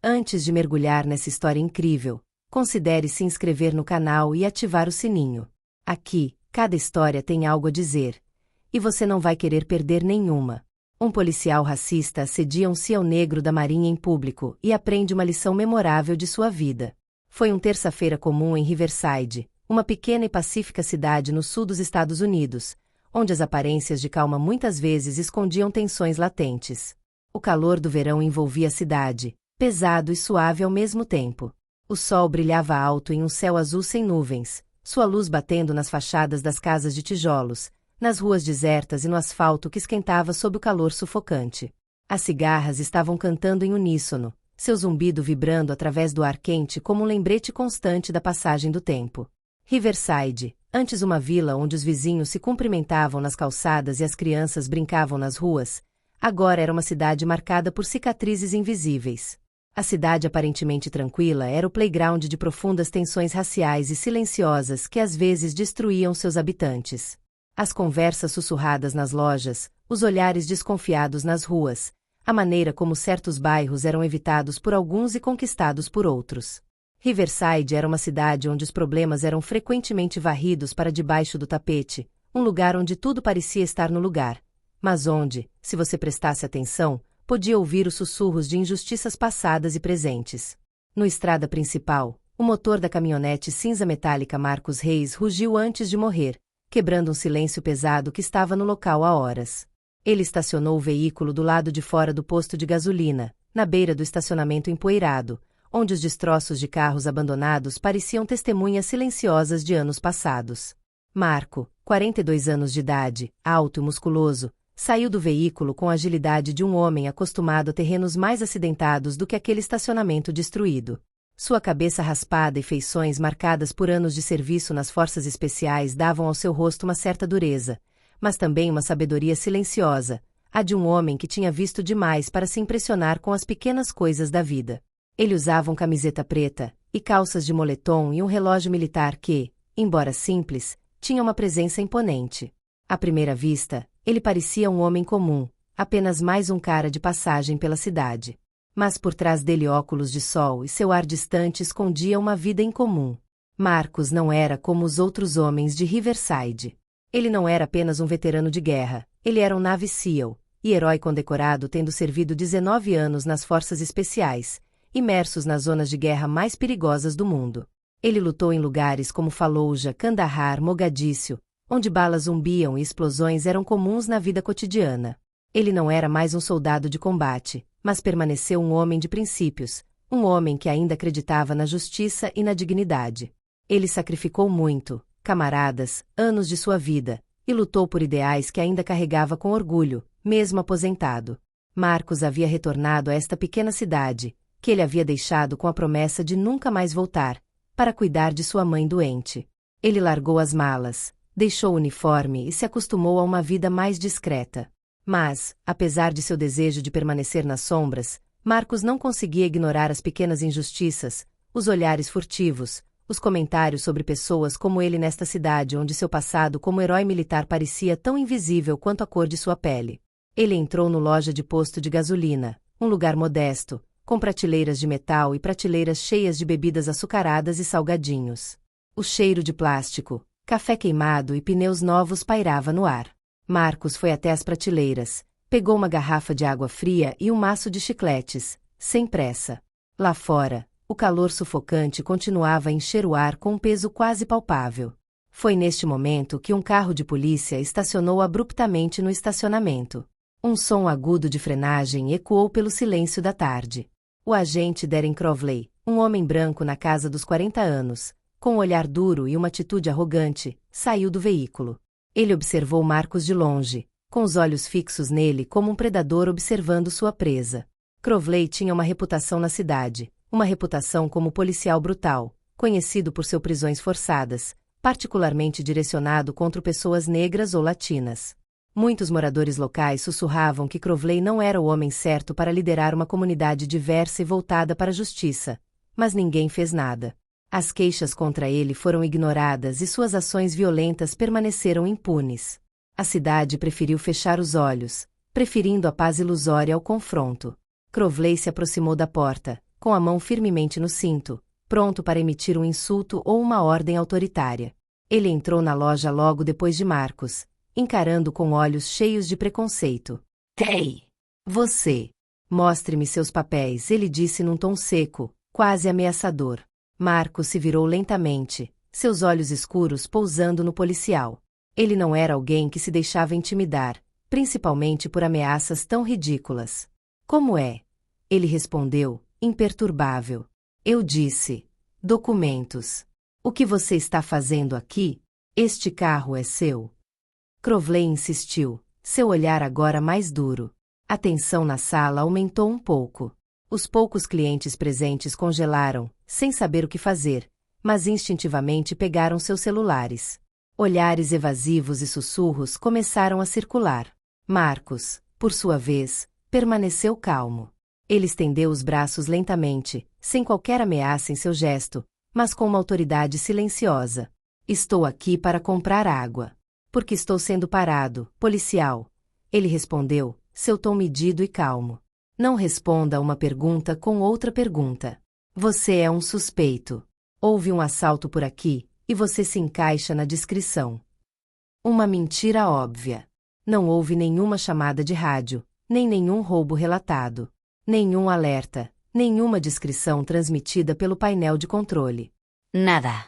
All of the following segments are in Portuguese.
Antes de mergulhar nessa história incrível, considere se inscrever no canal e ativar o sininho. Aqui, cada história tem algo a dizer. E você não vai querer perder nenhuma. Um policial racista assedia um CEO negro da Marinha em público e aprende uma lição memorável de sua vida. Foi um terça-feira comum em Riverside, uma pequena e pacífica cidade no sul dos Estados Unidos, onde as aparências de calma muitas vezes escondiam tensões latentes. O calor do verão envolvia a cidade, pesado e suave ao mesmo tempo. O sol brilhava alto em um céu azul sem nuvens, sua luz batendo nas fachadas das casas de tijolos, nas ruas desertas e no asfalto que esquentava sob o calor sufocante. As cigarras estavam cantando em uníssono, seu zumbido vibrando através do ar quente como um lembrete constante da passagem do tempo. Riverside, antes uma vila onde os vizinhos se cumprimentavam nas calçadas e as crianças brincavam nas ruas, agora era uma cidade marcada por cicatrizes invisíveis. A cidade aparentemente tranquila era o playground de profundas tensões raciais e silenciosas que às vezes destruíam seus habitantes. As conversas sussurradas nas lojas, os olhares desconfiados nas ruas, a maneira como certos bairros eram evitados por alguns e conquistados por outros. Riverside era uma cidade onde os problemas eram frequentemente varridos para debaixo do tapete, um lugar onde tudo parecia estar no lugar, mas onde, se você prestasse atenção, podia ouvir os sussurros de injustiças passadas e presentes. No estrada principal, o motor da caminhonete cinza metálica Marcos Reis rugiu antes de morrer, quebrando um silêncio pesado que estava no local há horas. Ele estacionou o veículo do lado de fora do posto de gasolina, na beira do estacionamento empoeirado, onde os destroços de carros abandonados pareciam testemunhas silenciosas de anos passados. Marco, 42 anos de idade, alto e musculoso, saiu do veículo com a agilidade de um homem acostumado a terrenos mais acidentados do que aquele estacionamento destruído. Sua cabeça raspada e feições marcadas por anos de serviço nas forças especiais davam ao seu rosto uma certa dureza, mas também uma sabedoria silenciosa, a de um homem que tinha visto demais para se impressionar com as pequenas coisas da vida. Ele usava uma camiseta preta, e calças de moletom e um relógio militar que, embora simples, tinha uma presença imponente. À primeira vista, ele parecia um homem comum, apenas mais um cara de passagem pela cidade. Mas por trás dele óculos de sol e seu ar distante escondia uma vida incomum. Marcos não era como os outros homens de Riverside. Ele não era apenas um veterano de guerra, ele era um Navy SEAL, e herói condecorado tendo servido 19 anos nas forças especiais, imersos nas zonas de guerra mais perigosas do mundo. Ele lutou em lugares como Fallujah, Kandahar, Mogadíscio, onde balas zumbiam e explosões eram comuns na vida cotidiana. Ele não era mais um soldado de combate, mas permaneceu um homem de princípios, um homem que ainda acreditava na justiça e na dignidade. Ele sacrificou muito, camaradas, anos de sua vida, e lutou por ideais que ainda carregava com orgulho, mesmo aposentado. Marcos havia retornado a esta pequena cidade, que ele havia deixado com a promessa de nunca mais voltar, para cuidar de sua mãe doente. Ele largou as malas, deixou o uniforme e se acostumou a uma vida mais discreta. Mas, apesar de seu desejo de permanecer nas sombras, Marcos não conseguia ignorar as pequenas injustiças, os olhares furtivos, os comentários sobre pessoas como ele nesta cidade onde seu passado como herói militar parecia tão invisível quanto a cor de sua pele. Ele entrou no loja de posto de gasolina, um lugar modesto, com prateleiras de metal e prateleiras cheias de bebidas açucaradas e salgadinhos. O cheiro de plástico, café queimado e pneus novos pairava no ar. Marcos foi até as prateleiras, pegou uma garrafa de água fria e um maço de chicletes, sem pressa. Lá fora, o calor sufocante continuava a encher o ar com um peso quase palpável. Foi neste momento que um carro de polícia estacionou abruptamente no estacionamento. Um som agudo de frenagem ecoou pelo silêncio da tarde. O agente Darren Crowley, um homem branco na casa dos 40 anos, com um olhar duro e uma atitude arrogante, saiu do veículo. Ele observou Marcos de longe, com os olhos fixos nele como um predador observando sua presa. Crowley tinha uma reputação na cidade, uma reputação como policial brutal, conhecido por suas prisões forçadas, particularmente direcionado contra pessoas negras ou latinas. Muitos moradores locais sussurravam que Crowley não era o homem certo para liderar uma comunidade diversa e voltada para a justiça, mas ninguém fez nada. As queixas contra ele foram ignoradas e suas ações violentas permaneceram impunes. A cidade preferiu fechar os olhos, preferindo a paz ilusória ao confronto. Crowley se aproximou da porta, com a mão firmemente no cinto, pronto para emitir um insulto ou uma ordem autoritária. Ele entrou na loja logo depois de Marcos, encarando com olhos cheios de preconceito. Ei! Você! Mostre-me seus papéis, ele disse num tom seco, quase ameaçador. Marcos se virou lentamente, seus olhos escuros pousando no policial. Ele não era alguém que se deixava intimidar, principalmente por ameaças tão ridículas. Como é? Ele respondeu, imperturbável. Eu disse: documentos. O que você está fazendo aqui? Este carro é seu. Crowley insistiu, seu olhar agora mais duro. A tensão na sala aumentou um pouco. Os poucos clientes presentes congelaram, sem saber o que fazer, mas instintivamente pegaram seus celulares. Olhares evasivos e sussurros começaram a circular. Marcos, por sua vez, permaneceu calmo. Ele estendeu os braços lentamente, sem qualquer ameaça em seu gesto, mas com uma autoridade silenciosa. Estou aqui para comprar água. Porque estou sendo parado, policial. Ele respondeu, seu tom medido e calmo. Não responda a uma pergunta com outra pergunta. Você é um suspeito. Houve um assalto por aqui, e você se encaixa na descrição. Uma mentira óbvia. Não houve nenhuma chamada de rádio, nem nenhum roubo relatado. Nenhum alerta, nenhuma descrição transmitida pelo painel de controle. Nada.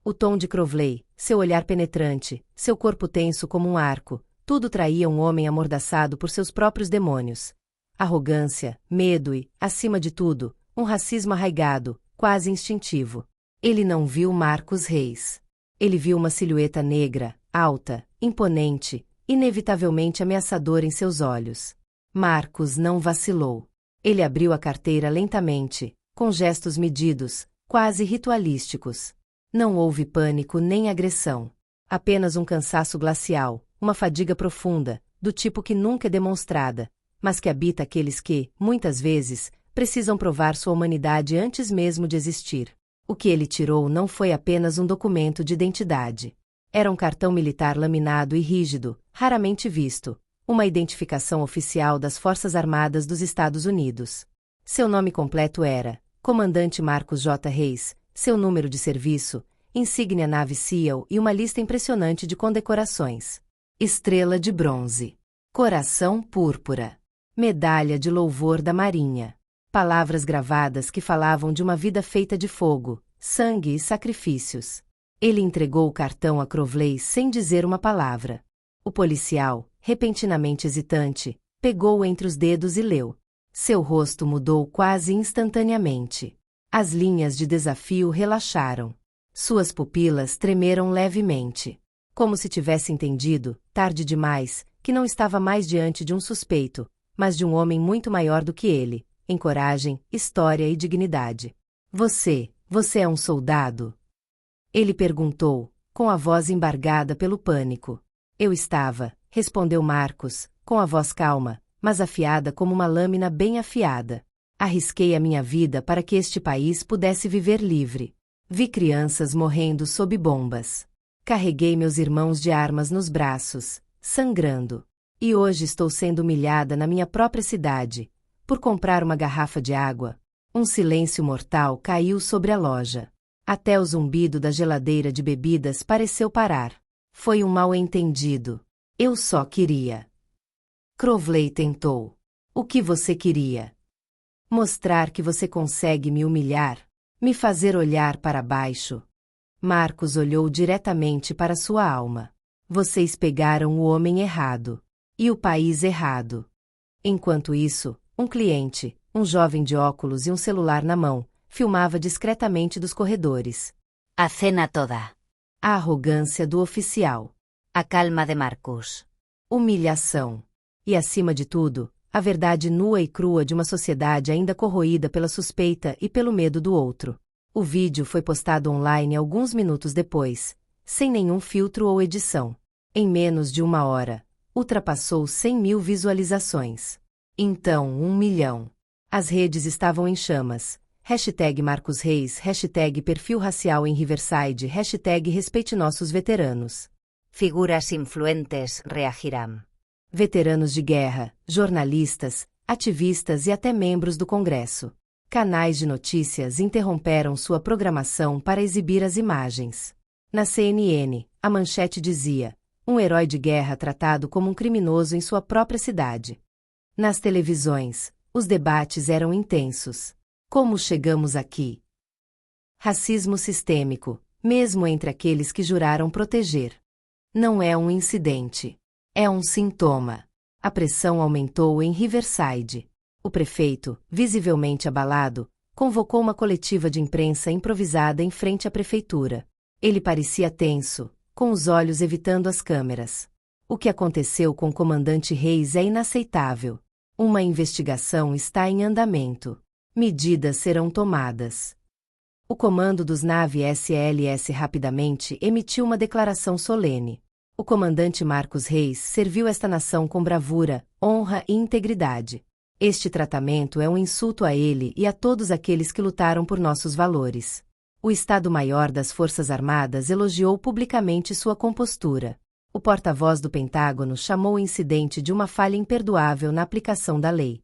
O tom de Crowley, seu olhar penetrante, seu corpo tenso como um arco, tudo traía um homem amordaçado por seus próprios demônios. Arrogância, medo e, acima de tudo, um racismo arraigado, quase instintivo. Ele não viu Marcos Reis. Ele viu uma silhueta negra, alta, imponente, inevitavelmente ameaçadora em seus olhos. Marcos não vacilou. Ele abriu a carteira lentamente, com gestos medidos, quase ritualísticos. Não houve pânico nem agressão. Apenas um cansaço glacial, uma fadiga profunda, do tipo que nunca é demonstrada, mas que habita aqueles que, muitas vezes, precisam provar sua humanidade antes mesmo de existir. O que ele tirou não foi apenas um documento de identidade. Era um cartão militar laminado e rígido, raramente visto, uma identificação oficial das Forças Armadas dos Estados Unidos. Seu nome completo era Comandante Marcos J. Reis, seu número de serviço, insígnia nave SEAL e uma lista impressionante de condecorações. Estrela de bronze. Coração púrpura. Medalha de louvor da Marinha. Palavras gravadas que falavam de uma vida feita de fogo, sangue e sacrifícios. Ele entregou o cartão a Crowley sem dizer uma palavra. O policial, repentinamente hesitante, pegou-o entre os dedos e leu. Seu rosto mudou quase instantaneamente. As linhas de desafio relaxaram. Suas pupilas tremeram levemente. Como se tivesse entendido, tarde demais, que não estava mais diante de um suspeito, mas de um homem muito maior do que ele, em coragem, história e dignidade. Você é um soldado? Ele perguntou, com a voz embargada pelo pânico. Eu estava, respondeu Marcos, com a voz calma, mas afiada como uma lâmina bem afiada. Arrisquei a minha vida para que este país pudesse viver livre. Vi crianças morrendo sob bombas. Carreguei meus irmãos de armas nos braços, sangrando. E hoje estou sendo humilhada na minha própria cidade, por comprar uma garrafa de água. Um silêncio mortal caiu sobre a loja. Até o zumbido da geladeira de bebidas pareceu parar. Foi um mal-entendido. Eu só queria. Crowley tentou. O que você queria? Mostrar que você consegue me humilhar? Me fazer olhar para baixo? Marcos olhou diretamente para sua alma. Vocês pegaram o homem errado. E o país errado. Enquanto isso, um cliente, um jovem de óculos e um celular na mão, filmava discretamente dos corredores. A cena toda. A arrogância do oficial. A calma de Marcos. Humilhação. E, acima de tudo, a verdade nua e crua de uma sociedade ainda corroída pela suspeita e pelo medo do outro. O vídeo foi postado online alguns minutos depois, sem nenhum filtro ou edição. Em menos de uma hora, ultrapassou 100.000 visualizações. Então 1 milhão. As redes estavam em chamas. Hashtag Marcos Reis, hashtag perfil racial em Riverside, hashtag respeite nossos veteranos. Figuras influentes reagirão. Veteranos de guerra, jornalistas, ativistas e até membros do Congresso. Canais de notícias interromperam sua programação para exibir as imagens. Na CNN, a manchete dizia: um herói de guerra tratado como um criminoso em sua própria cidade. Nas televisões, os debates eram intensos. Como chegamos aqui? Racismo sistêmico, mesmo entre aqueles que juraram proteger. Não é um incidente. É um sintoma. A pressão aumentou em Riverside. O prefeito, visivelmente abalado, convocou uma coletiva de imprensa improvisada em frente à prefeitura. Ele parecia tenso, com os olhos evitando as câmeras. O que aconteceu com o comandante Reis é inaceitável. Uma investigação está em andamento. Medidas serão tomadas. O comando dos navios SLS rapidamente emitiu uma declaração solene. O comandante Marcos Reis serviu esta nação com bravura, honra e integridade. Este tratamento é um insulto a ele e a todos aqueles que lutaram por nossos valores. O Estado-Maior das Forças Armadas elogiou publicamente sua compostura. O porta-voz do Pentágono chamou o incidente de uma falha imperdoável na aplicação da lei.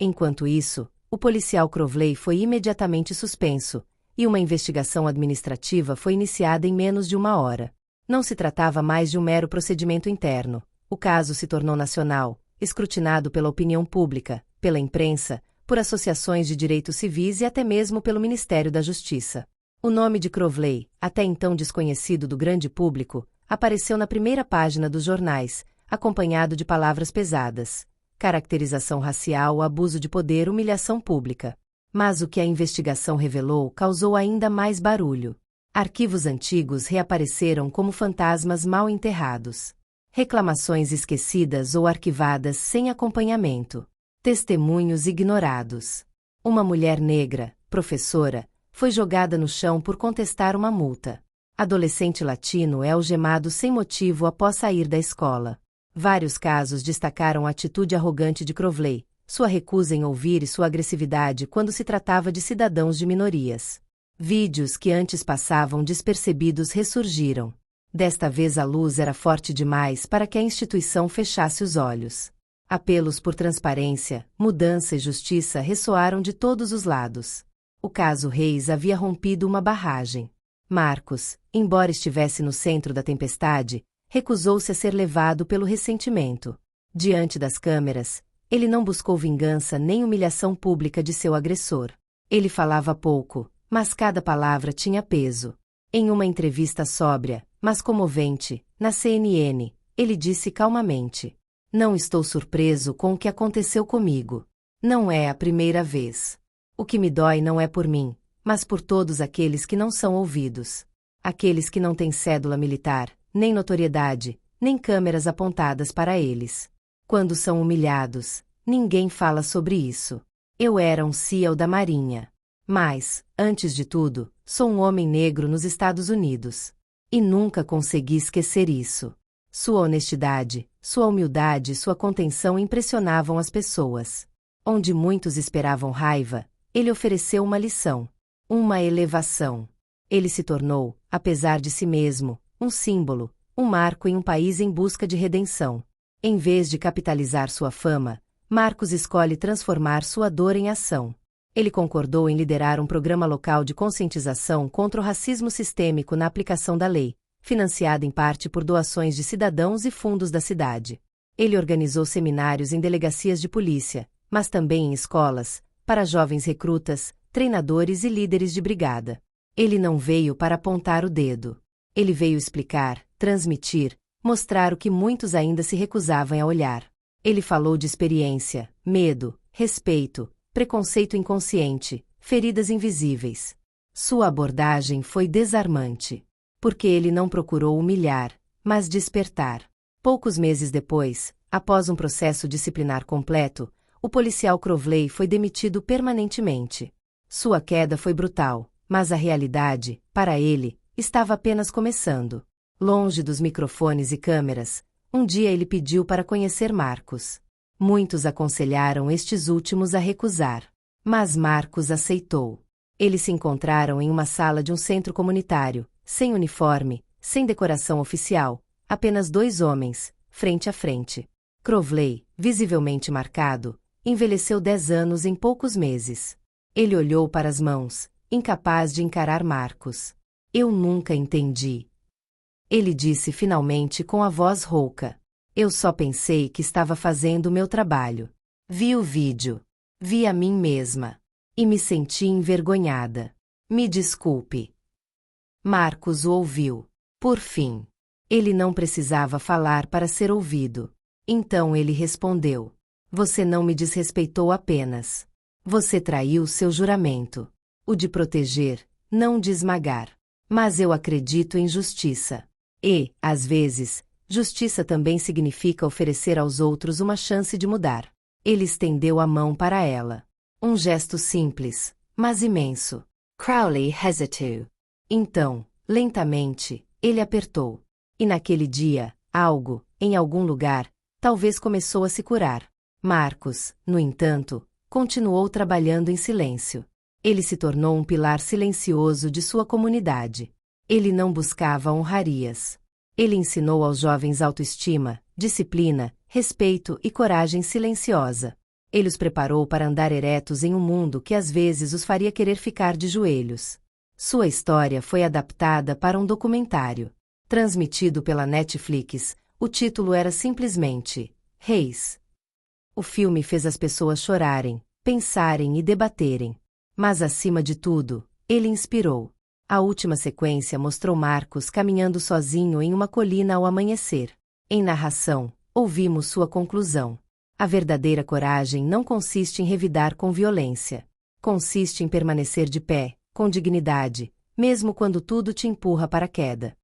Enquanto isso, o policial Crowley foi imediatamente suspenso, e uma investigação administrativa foi iniciada em menos de uma hora. Não se tratava mais de um mero procedimento interno. O caso se tornou nacional, escrutinado pela opinião pública, pela imprensa, por associações de direitos civis e até mesmo pelo Ministério da Justiça. O nome de Crowley, até então desconhecido do grande público, apareceu na primeira página dos jornais, acompanhado de palavras pesadas: caracterização racial, abuso de poder, humilhação pública. Mas o que a investigação revelou causou ainda mais barulho. Arquivos antigos reapareceram como fantasmas mal enterrados. Reclamações esquecidas ou arquivadas sem acompanhamento. Testemunhos ignorados. Uma mulher negra, professora, foi jogada no chão por contestar uma multa. Adolescente latino é algemado sem motivo após sair da escola. Vários casos destacaram a atitude arrogante de Crowley, sua recusa em ouvir e sua agressividade quando se tratava de cidadãos de minorias. Vídeos que antes passavam despercebidos ressurgiram. Desta vez a luz era forte demais para que a instituição fechasse os olhos. Apelos por transparência, mudança e justiça ressoaram de todos os lados. O caso Reis havia rompido uma barragem. Marcos, embora estivesse no centro da tempestade, recusou-se a ser levado pelo ressentimento. Diante das câmeras, ele não buscou vingança nem humilhação pública de seu agressor. Ele falava pouco, mas cada palavra tinha peso. Em uma entrevista sóbria, mas comovente, na CNN, ele disse calmamente: não estou surpreso com o que aconteceu comigo. Não é a primeira vez. O que me dói não é por mim, mas por todos aqueles que não são ouvidos. Aqueles que não têm cédula militar, nem notoriedade, nem câmeras apontadas para eles. Quando são humilhados, ninguém fala sobre isso. Eu era um SEAL da Marinha. Mas, antes de tudo, sou um homem negro nos Estados Unidos. E nunca consegui esquecer isso. Sua honestidade, sua humildade e sua contenção impressionavam as pessoas. Onde muitos esperavam raiva, ele ofereceu uma lição. Uma elevação. Ele se tornou, apesar de si mesmo, um símbolo, um marco em um país em busca de redenção. Em vez de capitalizar sua fama, Marcos escolhe transformar sua dor em ação. Ele concordou em liderar um programa local de conscientização contra o racismo sistêmico na aplicação da lei, financiado em parte por doações de cidadãos e fundos da cidade. Ele organizou seminários em delegacias de polícia, mas também em escolas, para jovens recrutas, treinadores e líderes de brigada. Ele não veio para apontar o dedo. Ele veio explicar, transmitir, mostrar o que muitos ainda se recusavam a olhar. Ele falou de experiência, medo, respeito, preconceito inconsciente, feridas invisíveis. Sua abordagem foi desarmante. Porque ele não procurou humilhar, mas despertar. Poucos meses depois, após um processo disciplinar completo, o policial Crowley foi demitido permanentemente. Sua queda foi brutal, mas a realidade, para ele, estava apenas começando. Longe dos microfones e câmeras, um dia ele pediu para conhecer Marcos. Muitos aconselharam estes últimos a recusar. Mas Marcos aceitou. Eles se encontraram em uma sala de um centro comunitário, sem uniforme, sem decoração oficial, apenas dois homens, frente a frente. Crowley, visivelmente marcado, envelheceu 10 anos em poucos meses. Ele olhou para as mãos, incapaz de encarar Marcos. Eu nunca entendi. Ele disse finalmente com a voz rouca. Eu só pensei que estava fazendo o meu trabalho. Vi o vídeo. Vi a mim mesma. E me senti envergonhada. Me desculpe. Marcos o ouviu. Por fim. Ele não precisava falar para ser ouvido. Então ele respondeu. Você não me desrespeitou apenas. Você traiu seu juramento. O de proteger, não de esmagar. Mas eu acredito em justiça. E, às vezes, justiça também significa oferecer aos outros uma chance de mudar. Ele estendeu a mão para ela. Um gesto simples, mas imenso. Crowley hesitou. Então, lentamente, ele apertou. E naquele dia, algo, em algum lugar, talvez começou a se curar. Marcos, no entanto, continuou trabalhando em silêncio. Ele se tornou um pilar silencioso de sua comunidade. Ele não buscava honrarias. Ele ensinou aos jovens autoestima, disciplina, respeito e coragem silenciosa. Ele os preparou para andar eretos em um mundo que às vezes os faria querer ficar de joelhos. Sua história foi adaptada para um documentário. Transmitido pela Netflix, o título era simplesmente Reis. O filme fez as pessoas chorarem, pensarem e debaterem. Mas acima de tudo, ele inspirou. A última sequência mostrou Marcos caminhando sozinho em uma colina ao amanhecer. Em narração, ouvimos sua conclusão. A verdadeira coragem não consiste em revidar com violência. Consiste em permanecer de pé, com dignidade, mesmo quando tudo te empurra para a queda.